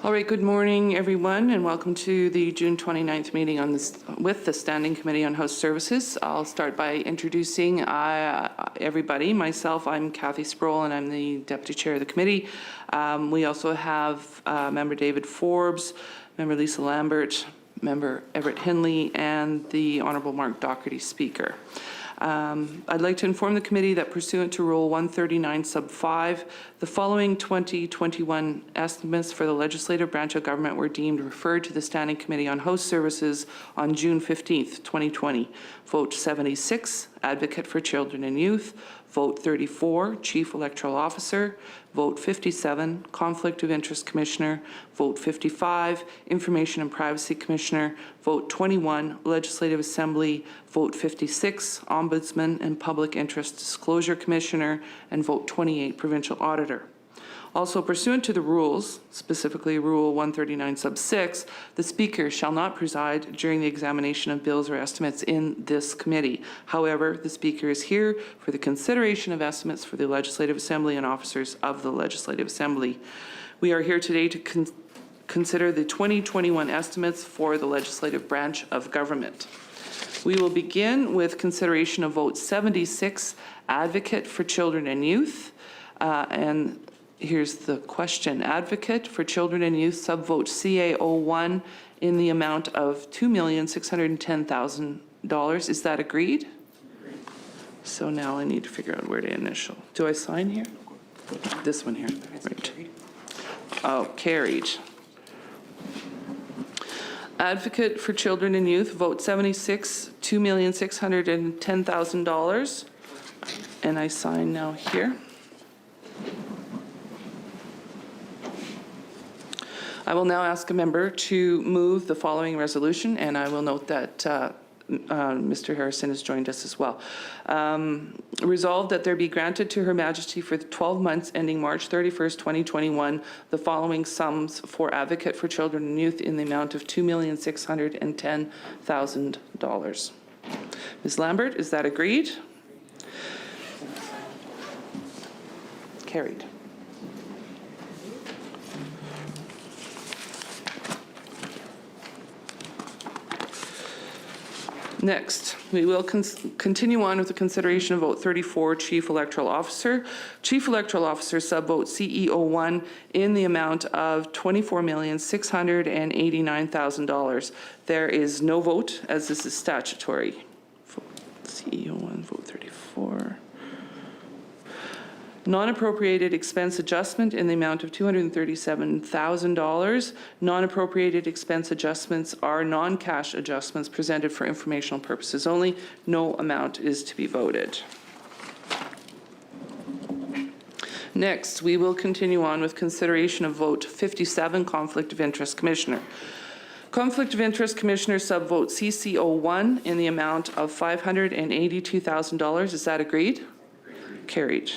All right, good morning, everyone, and welcome to the June 29th meeting on this with the Standing Committee on House Services. I'll start by introducing everybody. Myself, I'm Kathy Sproul, and I'm the Deputy Chair of the Committee. We also have Member David Forbes, Member Lisa Lambert, Member Everett Hinley, and the Honourable Mark Doherty, Speaker. I'd like to inform the committee that pursuant to Rule 139 sub 5, the following 2021 estimates for the legislative branch of government were deemed referred to the Standing Committee on House Services on June 15th, 2020. Vote 76, Advocate for Children and Youth. Vote 34, Chief Electoral Officer. Vote 57, Conflict of Interest Commissioner. Vote 55, Information and Privacy Commissioner. Vote 21, Legislative Assembly. Vote 56, Ombudsman and Public Interest Disclosure Commissioner. And vote 28, Provincial Auditor. Also, pursuant to the rules, specifically Rule 139 sub 6, the Speaker shall not preside during the examination of bills or estimates in this committee. However, the Speaker is here for the consideration of estimates for the Legislative Assembly and officers of the Legislative Assembly. We are here today to consider the 2021 estimates for the legislative branch of government. We will begin with consideration of vote 76, Advocate for Children and Youth, and here's the question. Advocate for Children and Youth, subvote CA01 in the amount of $2,610,000. Is that agreed? So now I need to figure out where to initial. Do I sign here? This one here. Right. Oh, carried. Advocate for Children and Youth, vote 76, $2,610,000. And I sign now here. I will now ask a member to move the following resolution, and I will note that Mr. Harrison has joined us as well. Resolved that there be granted to Her Majesty for the 12 months ending March 31st, 2021, the following sums for Advocate for Children and Youth in the amount of $2,610,000. Ms. Lambert, is that agreed? Carried. Next, we will continue on with the consideration of vote 34, Chief Electoral Officer. Chief Electoral Officer subvote CEO1 in the amount of $24,689,000. There is no vote, as this is statutory. CEO1, vote 34. Non-appropriated expense adjustment in the amount of $237,000. Non-appropriated expense adjustments are non-cash adjustments presented for informational purposes only. No amount is to be voted. Next, we will continue on with consideration of vote 57, Conflict of Interest Commissioner. Conflict of Interest Commissioner subvote CCO1 in the amount of $582,000. Is that agreed? Carried.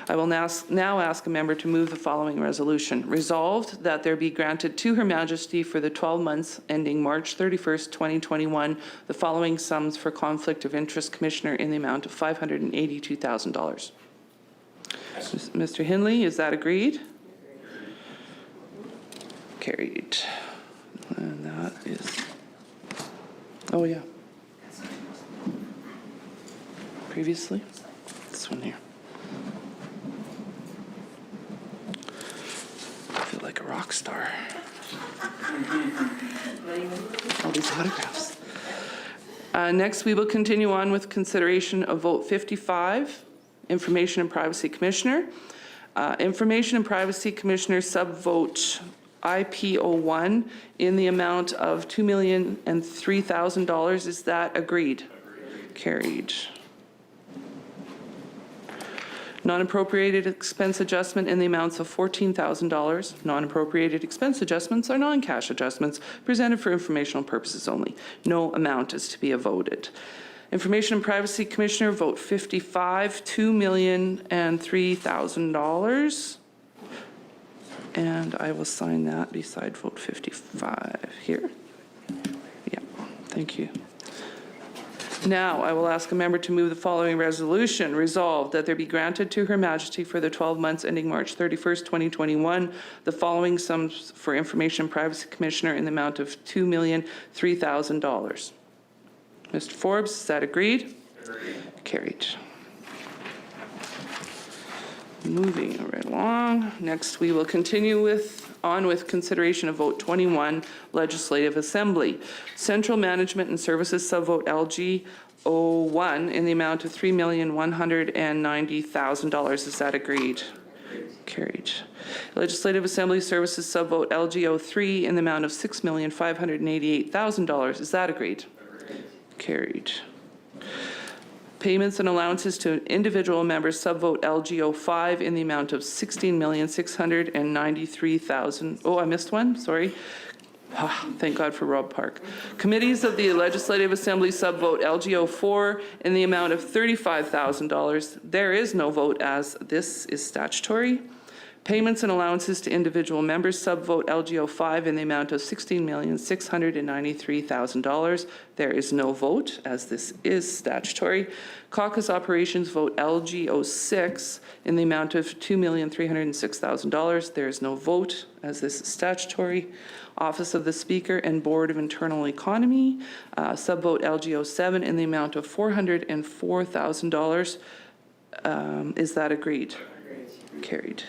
I will now ask a member to move the following resolution. Resolved that there be granted to Her Majesty for the 12 months ending March 31st, 2021, the following sums for Conflict of Interest Commissioner in the amount of $582,000. Mr. Hinley, is that agreed? Carried. And that is, oh yeah. Previously, this one here. Like a rock star. All these autographs. Next, we will continue on with consideration of vote 55, Information and Privacy Commissioner. Information and Privacy Commissioner subvote IPO1 in the amount of $2,003,000. Is that agreed? Carried. Non-appropriated expense adjustment in the amounts of $14,000. Non-appropriated expense adjustments are non-cash adjustments presented for informational purposes only. No amount is to be voted. Information and Privacy Commissioner, vote 55, $2,003,000. And I will sign that beside vote 55 here. Yeah, thank you. Now, I will ask a member to move the following resolution. Resolved that there be granted to Her Majesty for the 12 months ending March 31st, 2021, the following sums for Information Privacy Commissioner in the amount of $2,003,000. Mr. Forbes, is that agreed? Agreed. Carried. Moving right along. Next, we will continue with consideration of vote 21, Legislative Assembly. Central Management and Services subvote LG 01 in the amount of $3,190,000. Is that agreed? Carried. Legislative Assembly Services subvote LG 03 in the amount of $6,588,000. Is that agreed? Carried. Payments and allowances to individual members subvote LGO 5 in the amount of $16,693,000. Oh, I missed one. Sorry. Thank God for Rob Park. Committees of the Legislative Assembly subvote LGO 4 in the amount of $35,000. There is no vote as this is statutory. Payments and allowances to individual members subvote LGO 5 in the amount of $16,693,000. There is no vote as this is statutory. Caucus operations vote LGO 6 in the amount of $2,306,000. There is no vote as this is statutory. Office of the Speaker and Board of Internal Economy subvote LGO 7 in the amount of $404,000. Is that agreed? Carried.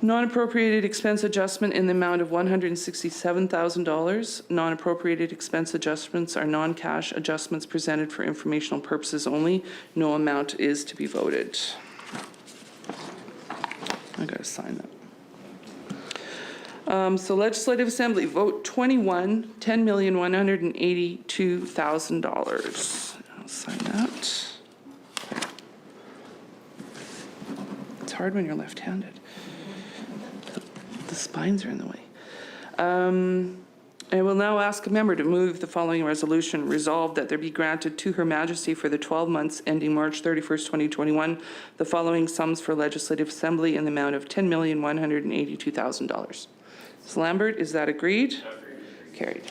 Non-appropriated expense adjustment in the amount of $167,000. Non-appropriated expense adjustments are non-cash adjustments presented for informational purposes only. No amount is to be voted. I gotta sign that. So Legislative Assembly, vote 21, $10,182,000. I'll sign that. It's hard when you're left-handed. The spines are in the way. I will now ask a member to move the following resolution. Resolved that there be granted to Her Majesty for the 12 months ending March 31st, 2021, the following sums for Legislative Assembly in the amount of $10,182,000. Ms. Lambert, is that agreed? Agreed. Carried.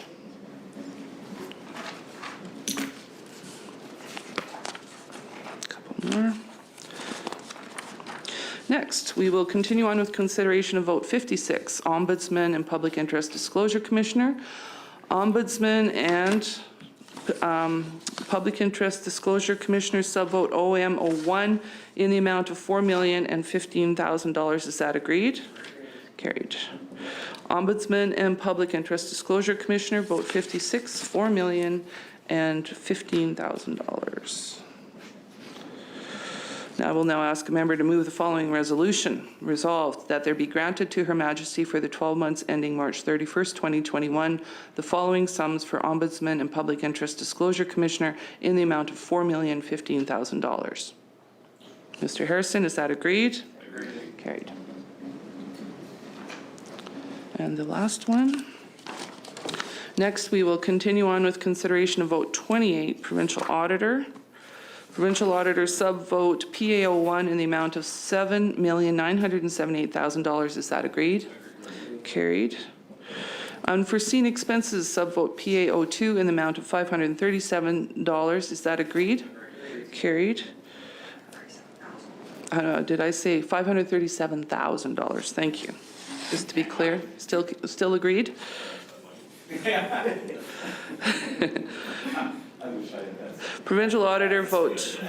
A couple more. Next, we will continue on with consideration of vote 56, Ombudsman and Public Interest Disclosure Commissioner. Ombudsman and Public Interest Disclosure Commissioner subvote OM01 in the amount of $4,015,000. Is that agreed? Carried. Ombudsman and Public Interest Disclosure Commissioner vote 56, $4,015,000. I will now ask a member to move the following resolution. Resolved that there be granted to Her Majesty for the 12 months ending March 31st, 2021, the following sums for Ombudsman and Public Interest Disclosure Commissioner in the amount of $4,015,000. Mr. Harrison, is that agreed? Agreed. Carried. And the last one. Next, we will continue on with consideration of vote 28, Provincial Auditor. Provincial Auditor subvote PA01 in the amount of $7,978,000. Is that agreed? Carried. Unforeseen expenses subvote PA02 in the amount of $537. Is that agreed? Carried. Did I say $537,000? Thank you. Just to be clear, still agreed? Provincial Auditor vote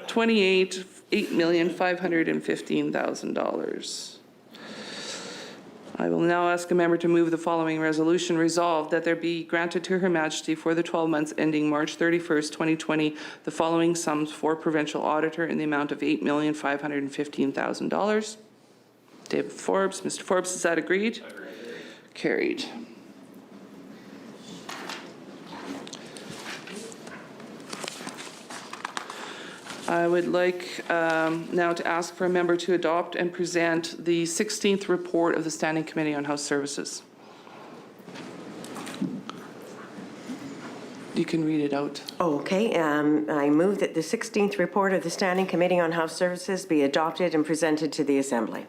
28, $8,515,000. I will now ask a member to move the following resolution. Resolved that there be granted to Her Majesty for the 12 months ending March 31st, 2020, the following sums for Provincial Auditor in the amount of $8,515,000. David Forbes. Mr. Forbes, is that agreed? Agreed. Carried. I would like now to ask for a member to adopt and present the 16th report of the Standing Committee on House Services. You can read it out. Oh, okay. I move that the 16th report of the Standing Committee on House Services be adopted and presented to the Assembly.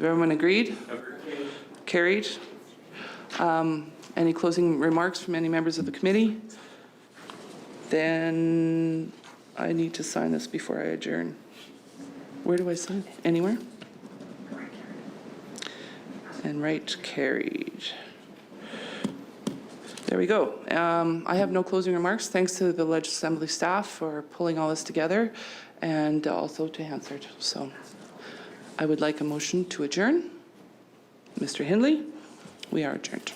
Everyone agreed? Agreed. Carried. Any closing remarks from any members of the committee? Then I need to sign this before I adjourn. Where do I sign? Anywhere? And right carried. There we go. I have no closing remarks. Thanks to the Legislative Assembly staff for pulling all this together, and also to Hansard. So I would like a motion to adjourn. Mr. Hindley, we are adjourned.